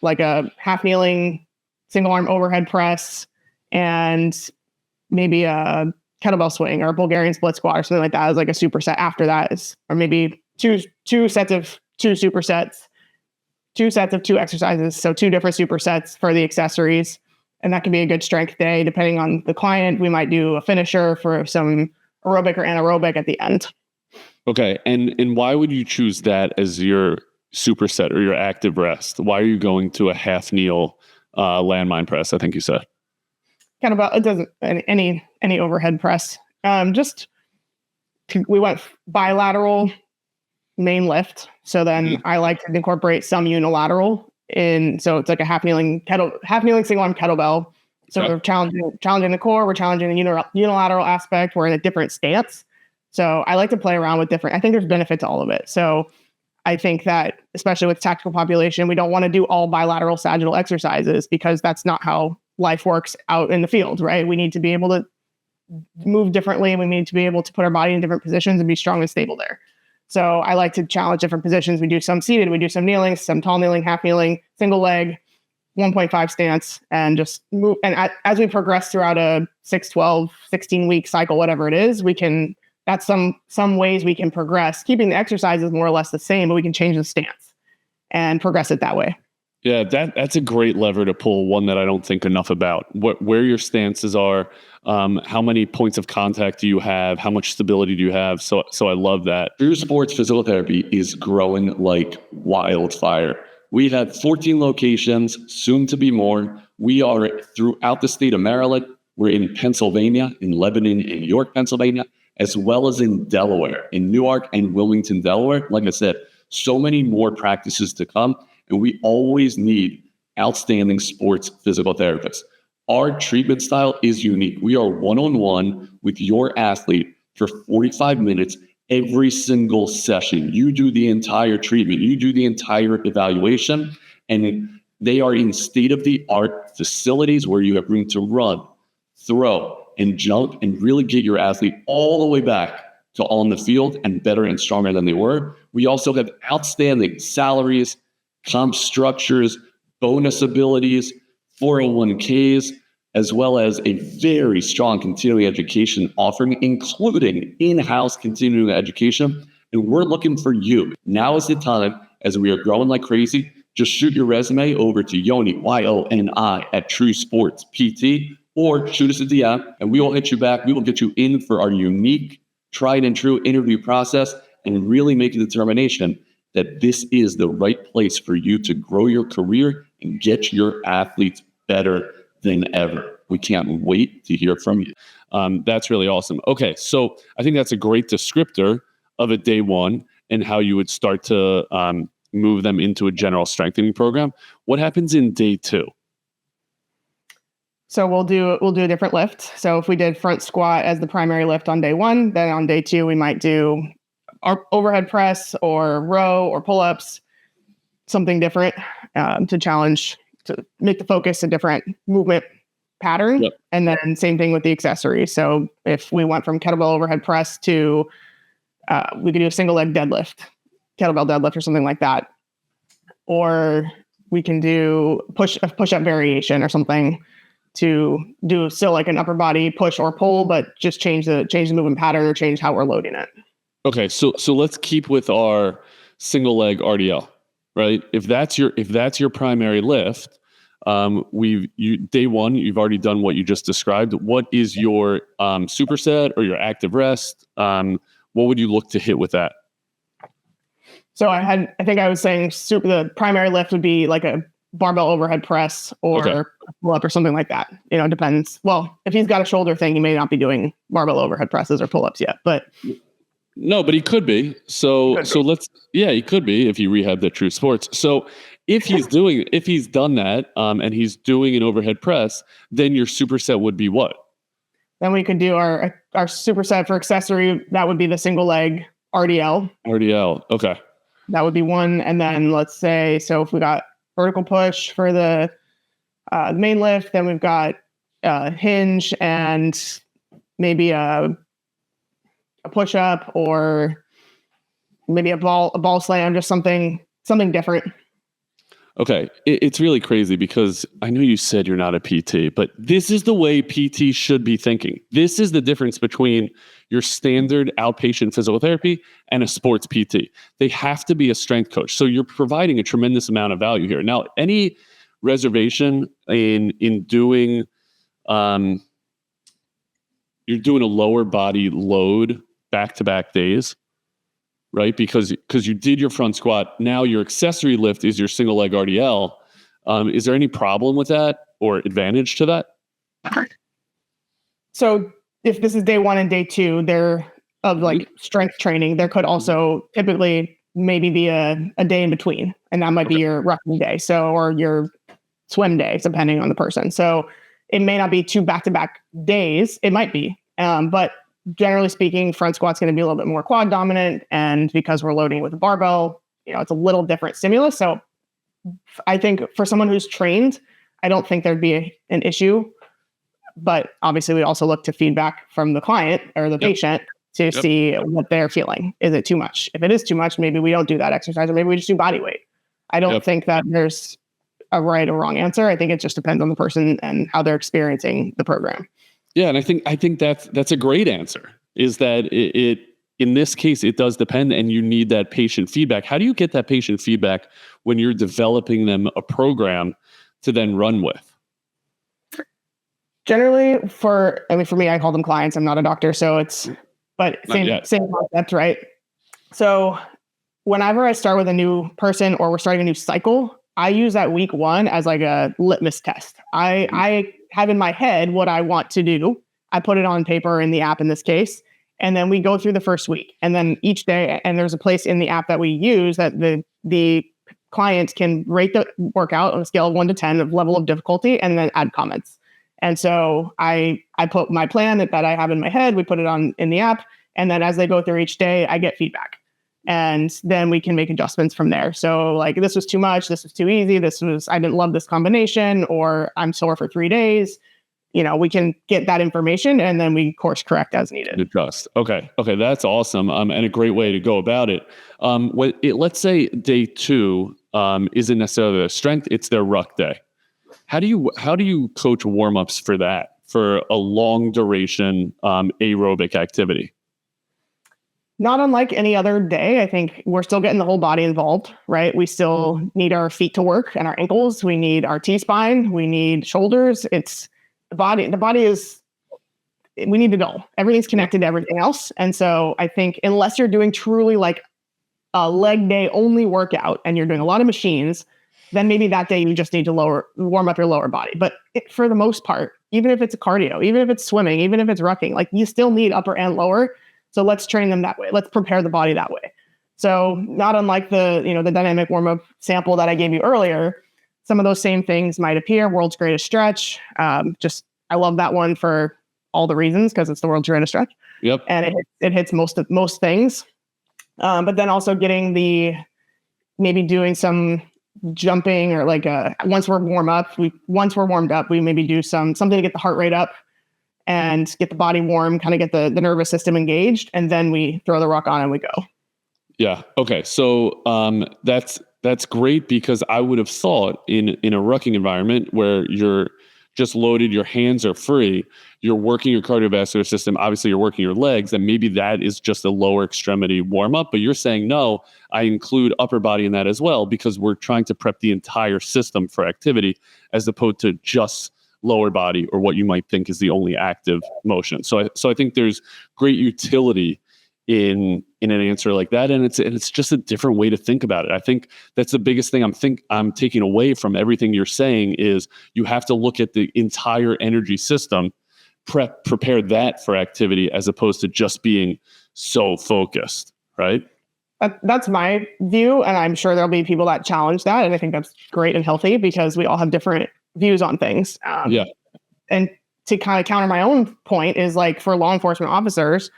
like a half kneeling single arm overhead press and maybe a kettlebell swing or a Bulgarian split squat or something like that as like a superset after that, or maybe two sets of 2 supersets, 2 sets of 2 exercises. So 2 different supersets for the accessories. And that can be a good strength day. Depending on the client, we might do a finisher for some aerobic or anaerobic at the end. Okay. And why would you choose that as your superset or your active rest? Why are you going to a half kneel landmine press, I think you said? It doesn't, any overhead press. We went bilateral main lift. So then I like to incorporate some unilateral in. So it's like a half kneeling single arm kettlebell. So we're challenging the core, we're challenging the unilateral aspect. We're in a different stance. So I like to play around with I think there's benefit to all of it. So I think that especially with tactical population, we don't want to do all bilateral sagittal exercises because that's not how life works out in the field, right? We need to be able to move differently. We need to be able to put our body in different positions and be strong and stable there. So I like to challenge different positions. We do some seated, we do some kneeling, some tall kneeling, half kneeling, single leg, 1.5 stance, and just move. And as we progress throughout a 6, 12, 16 week cycle, whatever it is, that's some ways we can progress, keeping the exercises more or less the same, but we can change the stance and progress it that way. Yeah, that's a great lever to pull, one that I don't think enough about. Where your stances are, how many points of contact do you have, how much stability do you have? So I love that. True Sports Physical Therapy is growing like wildfire. We have 14 locations, soon to be more. We are throughout the state of Maryland. We're in Pennsylvania, in Lebanon, in York, Pennsylvania, as well as in Delaware, in Newark and Wilmington, Delaware. Like I said, so many more practices to come. And we always need outstanding sports physical therapists. Our treatment style is unique. We are one-on-one with your athlete for 45 minutes every single session. You do the entire treatment. You do the entire evaluation. And they are in state-of-the-art facilities where you have room to run, throw, and jump, and really get your athlete all the way back to on the field and better and stronger than they were We also have outstanding salaries, comp structures, bonus abilities, 401ks, as well as a very strong continuing education offering, including in-house continuing education. And we're looking for you. Now is the time, as we are growing like crazy. Just shoot your resume over to Yoni, YONI, at True Sports PT, or shoot us a DM, and we will hit you back. We will get you in for our unique, tried and true interview process and really make a determination that this is the right place for you to grow your career and get your athletes better than ever. We can't wait to hear from you. That's really awesome. Okay, so I think that's a great descriptor of a day one and how you would start to move them into a general strengthening program. What happens in day two? So we'll do a different lift. So if we did front squat as the primary lift on day one, then on day two we might do our overhead press or row or pull-ups, something different to challenge, to make the focus a different movement pattern. Yep. And then same thing with the accessory. So if we went from kettlebell overhead press to we could do a single leg deadlift, kettlebell deadlift or something like that. Or we can do a push-up variation or something to do still like an upper body push or pull, but just change the movement pattern or change how we're loading it. Okay, so let's keep with our single leg RDL, right? If that's your primary lift, day one, you've already done what you just described. What is your superset or your active rest? What would you look to hit with that? So I think I was saying the primary lift would be like a barbell overhead press or pull up or something like that. It depends. Well, if he's got a shoulder thing, he may not be doing barbell overhead presses or pull-ups yet, but no, but he could be. He could be if you rehab the True Sports. So if he's done that, and he's doing an overhead press, then your superset would be what? Then we could do our superset for accessory. That would be the single leg RDL. RDL. Okay. That would be one. And then let's say, so if we got vertical push for the main lift, then we've got hinge and maybe a push up or maybe a ball slam, just something different. Okay. It's really crazy because I know you said you're not a PT, but this is the way PT should be thinking. This is the difference between your standard outpatient physical therapy and a sports PT. They have to be a strength coach. So you're providing a tremendous amount of value here. Now, any reservation in doing, you're doing a lower body load back-to-back days, right? Because you did your front squat. Now your accessory lift is your single leg RDL. Is there any problem with that or advantage to that? So if this is day one and day two, they're of like strength training, there could also typically maybe be a day in between, and that might be your roughing day. So, or your swim day, depending on the person. So it may not be 2 back-to-back days. It might be, but generally speaking, front squat's going to be a little bit more quad dominant. And because we're loading with a barbell, it's a little different stimulus. So I think for someone who's trained, I don't think there'd be an issue. But obviously we also look to feedback from the client or the patient to see what they're feeling. Is it too much? If it is too much, maybe we don't do that exercise, or maybe we just do body weight. I don't think that there's a right or wrong answer. I think it just depends on the person and how they're experiencing the program. Yeah, and I think that's a great answer. Is that it in this case it does depend, and you need that patient feedback. How do you get that patient feedback when you're developing them a program to then run with? Generally, for me, I call them clients. I'm not a doctor, so same concept, right? So whenever I start with a new person or we're starting a new cycle, I use that week one as like a litmus test. I have in my head what I want to do. I put it on paper in the app in this case, and then we go through the first week. And then each day, and there's a place in the app that we use that the client can rate the workout on a scale of 1 to 10 of level of difficulty and then add comments. And so I put my plan that I have in my head, we put it on in the app, and then as they go through each day, I get feedback. And then we can make adjustments from there. So like, this was too much, this was too easy, I didn't love this combination, or I'm sore for 3 days. we can get that information and then we course correct as needed. Adjust. Okay. That's awesome. And a great way to go about it. Let's say day 2 isn't necessarily their strength; it's their ruck day. How do you coach warm-ups for that, for a long duration aerobic activity? Not unlike any other day, I think we're still getting the whole body involved, right? We still need our feet to work and our ankles. We need our T-spine. We need shoulders. It's the body. The body is, we need it all. Everything's connected to everything else. And so I think unless you're doing truly like a leg day only workout and you're doing a lot of machines, then maybe that day you just need to warm up your lower body. But for the most part, even if it's a cardio, even if it's swimming, even if it's rucking, like you still need upper and lower. So let's train them that way. Let's prepare the body that way. So not unlike the dynamic warm-up sample that I gave you earlier, some of those same things might appear. World's greatest stretch. I love that one for all the reasons, because it's the world's greatest stretch. Yep. And it hits most things. But then also maybe doing some jumping, or like once we're warmed up, we maybe do something to get the heart rate up and get the body warm, kind of get the nervous system engaged, and then we throw the ruck on and we go. Yeah. Okay. So that's great, because I would have thought in a rucking environment where you're just loaded, your hands are free, you're working your cardiovascular system, obviously you're working your legs, and maybe that is just a lower extremity warm up. But you're saying, no, I include upper body in that as well, because we're trying to prep the entire system for activity, as opposed to just lower body, or what you might think is the only active motion. So I think there's great utility in an answer like that, and it's just a different way to think about it. I think that's the biggest thing I'm taking away from everything you're saying is you have to look at the entire energy system, prepare that for activity, as opposed to just being so focused, right? That's my view, and I'm sure there'll be people that challenge that, and I think that's great and healthy, because we all have different views on things. And to kind of counter my own point is, like, for law enforcement officers,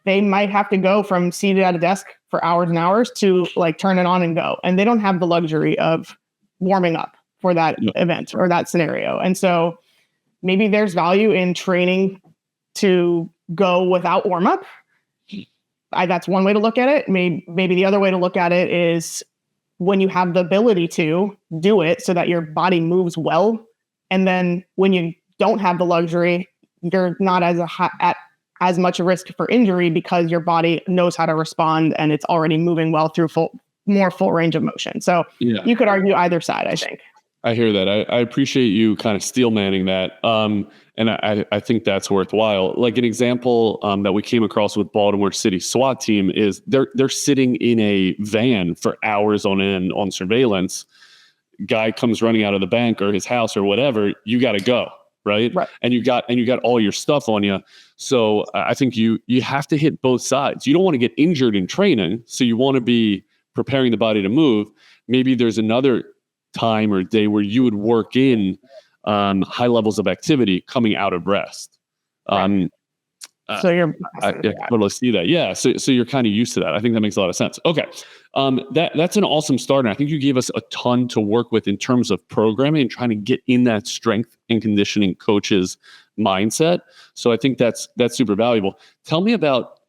they might have to go from seated at a desk for hours and hours to like turn it on and go. And they don't have the luxury of warming up for that event or that scenario. And so maybe there's value in training to go without warm up. That's one way to look at it. Maybe the other way to look at it is when you have the ability to do it so that your body moves well. And then when you don't have the luxury, you're not at as much a risk for injury, because your body knows how to respond and it's already moving well through more full range of motion. So you could argue either side, I think. I hear that. I appreciate you kind of steel manning that. And I think that's worthwhile. Like an example that we came across with Baltimore City SWAT team is they're sitting in a van for hours on end on surveillance. Guy comes running out of the bank or his house or whatever, you got to go. Right. And you got all your stuff on you. So I think you have to hit both sides. You don't want to get injured in training. So you want to be preparing the body to move. Maybe there's another time or day where you would work in high levels of activity coming out of rest. So you're I totally see that. Yeah. So you're kind of used to that. I think that makes a lot of sense. Okay. That's an awesome start. And I think you gave us a ton to work with in terms of programming and trying to get in that strength and conditioning coach's mindset. So I think that's super valuable. Tell me about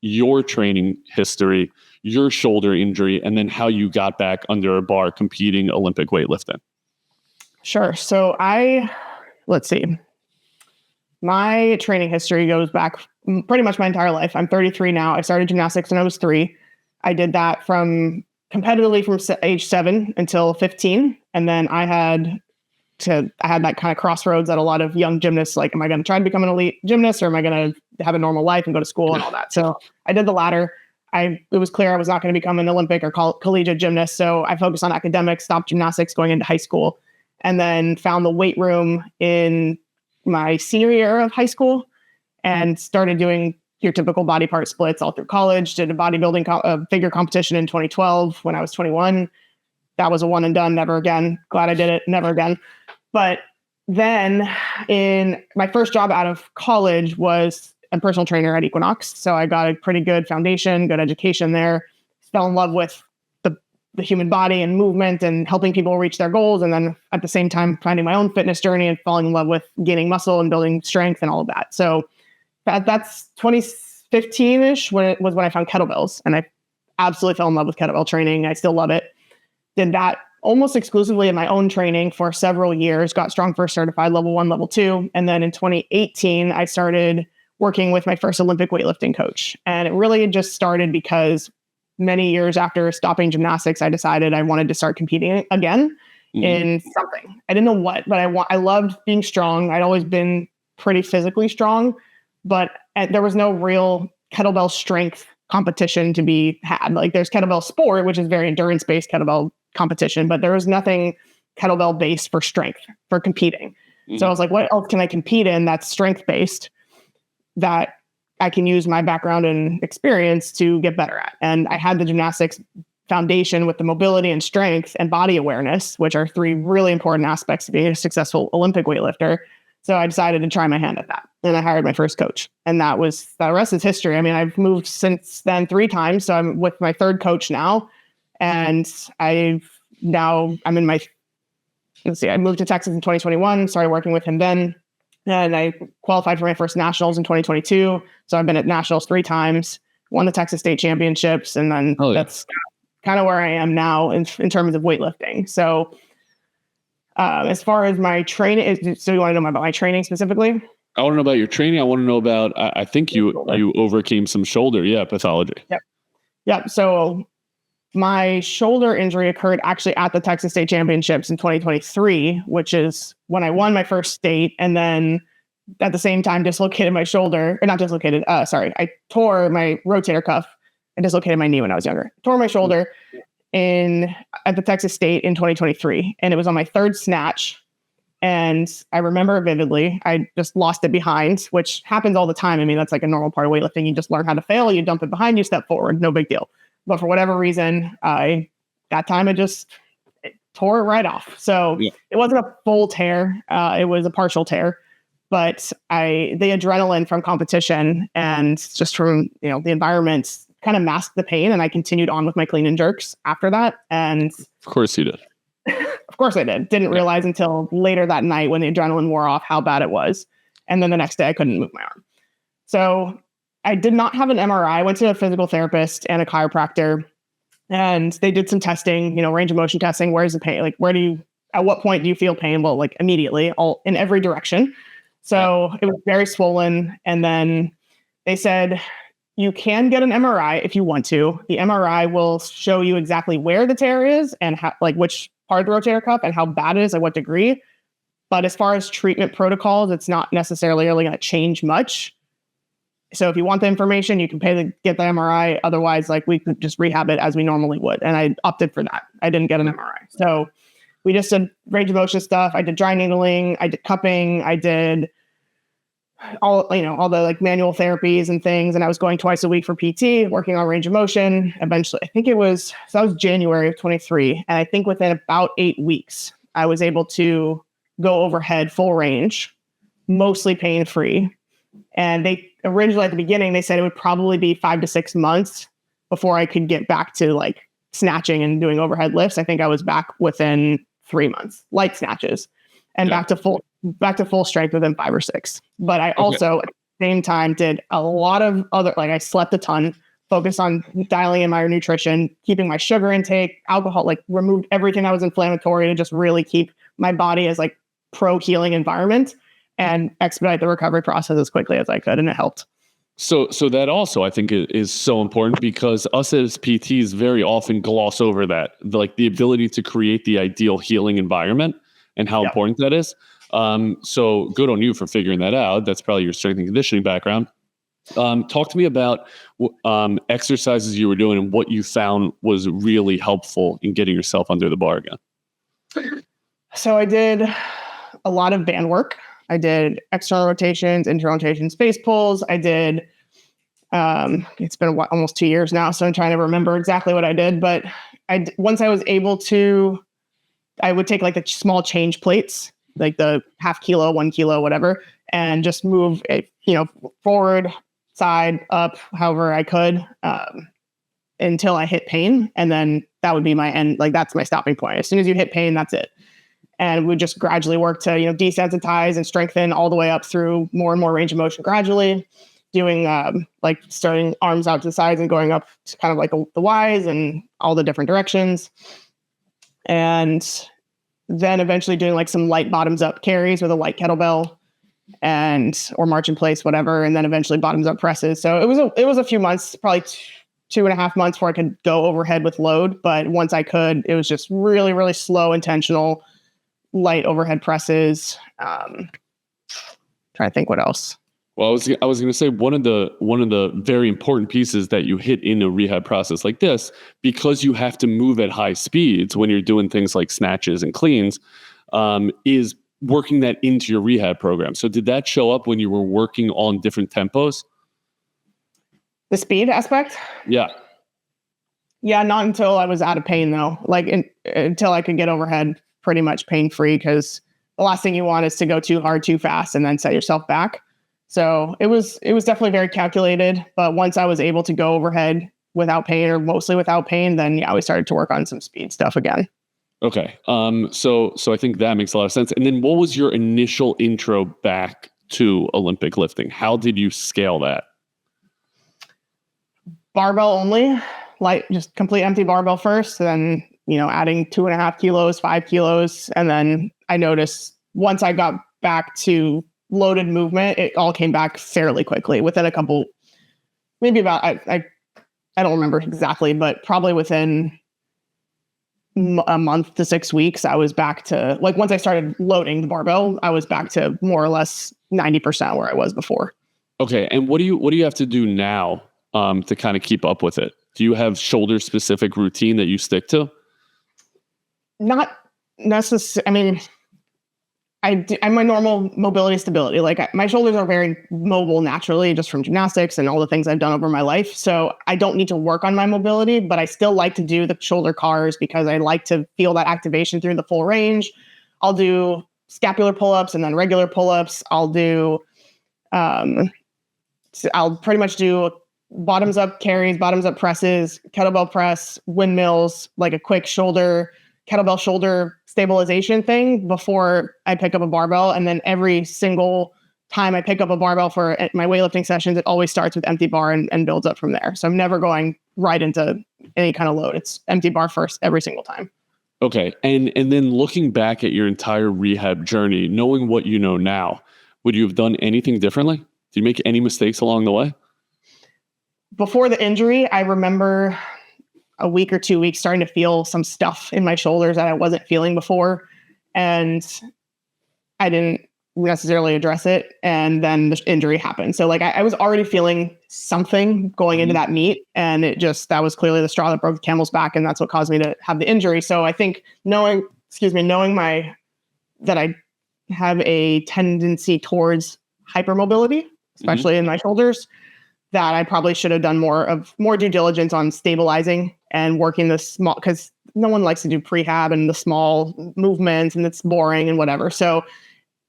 your training history, your shoulder injury, and then how you got back under a bar competing Olympic weightlifting. Sure. So let's see. My training history goes back pretty much my entire life. I'm 33 now. I started gymnastics when I was 3. I did that competitively from age 7 until 15. And then I had that kind of crossroads that a lot of young gymnasts, like, am I going to try to become an elite gymnast, or am I going to have a normal life and go to school and all that? So I did the latter. It was clear I was not going to become an Olympic or collegiate gymnast. So I focused on academics, stopped gymnastics going into high school, and then found the weight room in my senior year of high school and started doing your typical body part splits all through college. Did a bodybuilding figure competition in 2012 when I was 21. That was a one and done, never again. Glad I did it, never again. But then in my first job out of college was a personal trainer at Equinox. So I got a pretty good foundation, good education there. Fell in love with the human body and movement and helping people reach their goals. And then at the same time, finding my own fitness journey and falling in love with gaining muscle and building strength and all of that. So that's 2015-ish when I found kettlebells, and I absolutely fell in love with kettlebell training. I still love it. Did that almost exclusively in my own training for several years, got Strong First certified level 1, level 2. And then in 2018, I started working with my first Olympic weightlifting coach. And it really just started because many years after stopping gymnastics, I decided I wanted to start competing again in something. I didn't know what, but I loved being strong. I'd always been pretty physically strong, but there was no real kettlebell strength competition to be had. Like there's kettlebell sport, which is very endurance-based kettlebell competition, but there was nothing kettlebell based for strength, for competing. So I was like, what else can I compete in that's strength based that I can use my background and experience to get better at? And I had the gymnastics foundation with the mobility and strength and body awareness, which are 3 really important aspects to being a successful Olympic weightlifter. So I decided to try my hand at that. And I hired my first coach. And the rest is history. I mean, I've moved since then 3 times. So I'm with my 3rd coach now. And I'm in my, I moved to Texas in 2021, started working with him then. And I qualified for my first nationals in 2022. So I've been at nationals 3 times, won the Texas state championships. And then that's kind of where I am now in terms of weightlifting. So as far as my training, so you want to know about my training specifically? I want to know about your training. I want to know about, I think you overcame some shoulder pathology. Yep. So my shoulder injury occurred actually at the Texas State Championships in 2023, which is when I won my first state. And then at the same time, dislocated my shoulder, or not dislocated, I tore my rotator cuff and dislocated my knee when I was younger. Tore my shoulder at the Texas State in 2023. And it was on my 3rd snatch. And I remember it vividly. I just lost it behind, which happens all the time. I mean, that's like a normal part of weightlifting. You just learn how to fail, you dump it behind, you step forward, no big deal. But for whatever reason, that time it tore it right off. So It wasn't a full tear. It was a partial tear. But the adrenaline from competition and just from the environment kind of masked the pain. And I continued on with my clean and jerks after that. And of course you did. Of course I did. Didn't realize until later that night when the adrenaline wore off how bad it was. And then the next day I couldn't move my arm. So I did not have an MRI. I went to a physical therapist and a chiropractor, and they did some testing, range of motion testing. Where's the pain? Like, at what point do you feel pain? Well, like immediately, all in every direction. So it was very swollen. And then they said, you can get an MRI if you want to. The MRI will show you exactly where the tear is and how, like which part of the rotator cuff and how bad it is, at what degree. But as far as treatment protocols, it's not necessarily really going to change much. So if you want the information, you can pay to get the MRI. Otherwise, like we could just rehab it as we normally would. And I opted for that. I didn't get an MRI. So we just did range of motion stuff. I did dry needling. I did cupping. I did all the like manual therapies and things. And I was going twice a week for PT, working on range of motion. Eventually, that was January of 23. And I think within about 8 weeks, I was able to go overhead full range, mostly pain-free. And they originally at the beginning, they said it would probably be 5 to 6 months before I could get back to like snatching and doing overhead lifts. I think I was back within 3 months, light snatches, and back to full strength within 5 or 6. But I also at the same time did a lot of other, like I slept a ton, focused on dialing in my nutrition, keeping my sugar intake, alcohol, like removed everything that was inflammatory to just really keep my body as like pro healing environment and expedite the recovery process as quickly as I could. And it helped. So that also I think is so important because us as PTs very often gloss over that, like the ability to create the ideal healing environment and how important that is. So good on you for figuring that out. That's probably your strength and conditioning background. Talk to me about exercises you were doing and what you found was really helpful in getting yourself under the bar again. So I did a lot of band work. I did external rotations, internal rotations, space pulls. I did, it's been almost 2 years now, so I'm trying to remember exactly what I did. But once I was able to, I would take like the small change plates, like the half kilo, 1 kilo, whatever, and just move it, forward, side, up, however I could. until I hit pain. And then that would be my end. Like that's my stopping point. As soon as you hit pain, that's it. And we just gradually work to, desensitize and strengthen all the way up through more and more range of motion gradually, doing like starting arms out to the sides and going up to kind of like the Ys and all the different directions. And then eventually doing like some light bottoms up carries with a light kettlebell or march in place, whatever. And then eventually bottoms up presses. So it was a few months, probably 2.5 months before I could go overhead with load. But once I could, it was just really, really slow, intentional, light overhead presses. Trying to think what else. Well, I was going to say one of the very important pieces that you hit in a rehab process like this, because you have to move at high speeds when you're doing things like snatches and cleans, is working that into your rehab program. So did that show up when you were working on different tempos? The speed aspect? Yeah. Yeah, not until I was out of pain though. Like until I could get overhead pretty much pain-free, because the last thing you want is to go too hard, too fast, and then set yourself back. So it was definitely very calculated. But once I was able to go overhead without pain, or mostly without pain, then yeah, we started to work on some speed stuff again. Okay. So I think that makes a lot of sense. And then what was your initial intro back to Olympic lifting? How did you scale that? Barbell only, like just complete empty barbell first, then, adding 2.5 kilos, 5 kilos. And then I noticed once I got back to loaded movement, it all came back fairly quickly within a couple, maybe about, I don't remember exactly, but probably within a month to 6 weeks, I was back to, like, once I started loading the barbell, I was back to more or less 90% where I was before. Okay. And what do you have to do now to kind of keep up with it? Do you have shoulder specific routine that you stick to? Not necessarily. I mean, I'm my normal mobility stability. Like my shoulders are very mobile naturally, just from gymnastics and all the things I've done over my life. So I don't need to work on my mobility, but I still like to do the shoulder cars because I like to feel that activation through the full range. I'll do scapular pull-ups and then regular pull-ups. I'll pretty much do bottoms up carries, bottoms up presses, kettlebell press, windmills, like a quick kettlebell shoulder stabilization thing before I pick up a barbell. And then every single time I pick up a barbell for my weightlifting sessions, it always starts with empty bar and builds up from there. So I'm never going right into any kind of load. It's empty bar first every single time. Okay. And then looking back at your entire rehab journey, knowing what you know now, would you have done anything differently? Did you make any mistakes along the way? Before the injury, I remember a week or 2 weeks starting to feel some stuff in my shoulders that I wasn't feeling before. And I didn't necessarily address it. And then the injury happened. So like I was already feeling something going into that meet. And that was clearly the straw that broke the camel's back. And that's what caused me to have the injury. So I think knowing that I have a tendency towards hypermobility, especially in my shoulders, that I probably should have done more due diligence on stabilizing and working the small, because no one likes to do prehab and the small movements and it's boring and whatever. So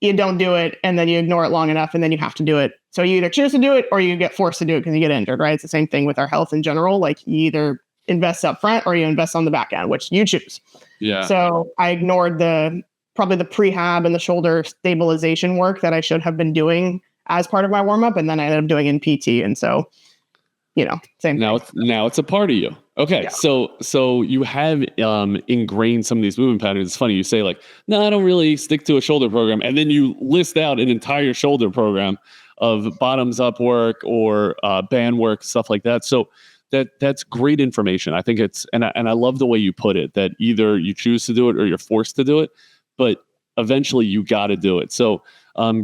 you don't do it and then you ignore it long enough and then you have to do it. So you either choose to do it or you get forced to do it because you get injured, right? It's the same thing with our health in general. Like you either invest up front or you invest on the back end, which you choose. Yeah. So I ignored probably the prehab and the shoulder stabilization work that I should have been doing as part of my warm up. And then I ended up doing in PT. And so, same now thing. Now it's a part of you. Okay. Yeah. So you have ingrained some of these movement patterns. It's funny. You say like, no, I don't really stick to a shoulder program. And then you list out an entire shoulder program of bottoms up work or band work, stuff like that. So that's great information. I think and I love the way you put it, that either you choose to do it or you're forced to do it, but eventually you got to do it. So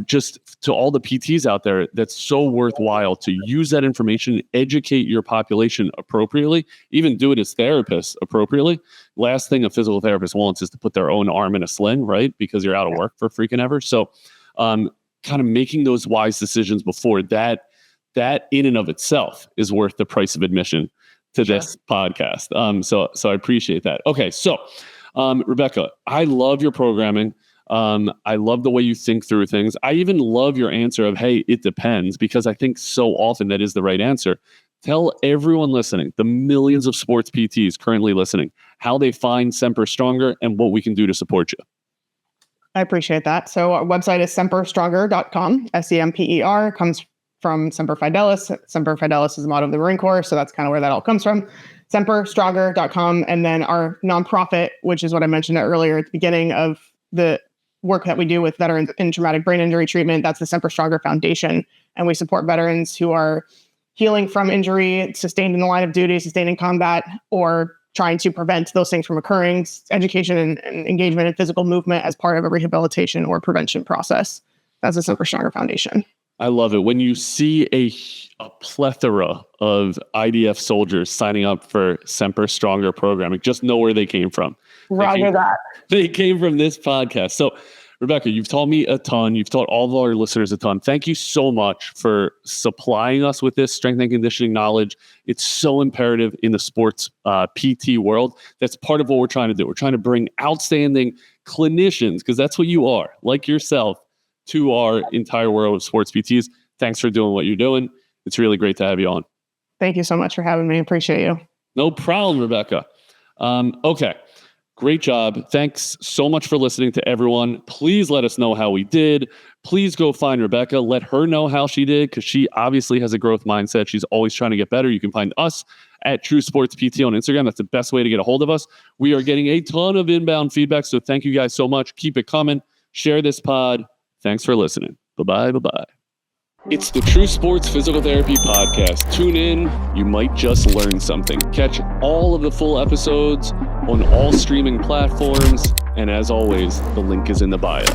just to all the PTs out there, that's so worthwhile to use that information, educate your population appropriately, even do it as therapists appropriately. Last thing a physical therapist wants is to put their own arm in a sling, right? Because you're out of work for freaking ever. So kind of making those wise decisions before that in and of itself is worth the price of admission to this podcast. So I appreciate that. Okay. So Rebecca, I love your programming. I love the way you think through things. I even love your answer of, hey, it depends, because I think so often that is the right answer. Tell everyone listening, the millions of sports PTs currently listening, how they find Semper Stronger and what we can do to support you. I appreciate that. So our website is semperstronger.com. SEMPER comes from Semper Fidelis. Semper Fidelis is the motto of the Marine Corps, so that's kind of where that all comes from. Semperstronger.com. And then our nonprofit, which is what I mentioned earlier at the beginning of the work that we do with veterans in traumatic brain injury treatment, that's the Semper Stronger Foundation. And we support veterans who are healing from injury, sustained in the line of duty, sustained in combat, or trying to prevent those things from occurring, education and engagement in physical movement as part of a rehabilitation or prevention process. That's the Semper Stronger Foundation. I love it. When you see a plethora of IDF soldiers signing up for Semper Stronger programming, just know where they came from. Roger that. They came from this podcast. So, Rebecca, you've taught me a ton. You've taught all of our listeners a ton. Thank you so much for supplying us with this strength and conditioning knowledge. It's so imperative in the sports PT world. That's part of what we're trying to do. We're trying to bring outstanding clinicians, because that's what you are, like yourself, to our entire world of sports PTs. Thanks for doing what you're doing. It's really great to have you on. Thank you so much for having me. Appreciate you. No problem, Rebecca. Okay. Great job. Thanks so much for listening to everyone. Please let us know how we did. Please go find Rebecca. Let her know how she did, because she obviously has a growth mindset. She's always trying to get better. You can find us at True Sports PT on Instagram. That's the best way to get a hold of us. We are getting a ton of inbound feedback, so thank you guys so much. Keep it coming. Share this pod. Thanks for listening. Bye-bye. Bye-bye. It's the True Sports Physical Therapy Podcast. Tune in. You might just learn something. Catch all of the full episodes on all streaming platforms. And as always, the link is in the bio.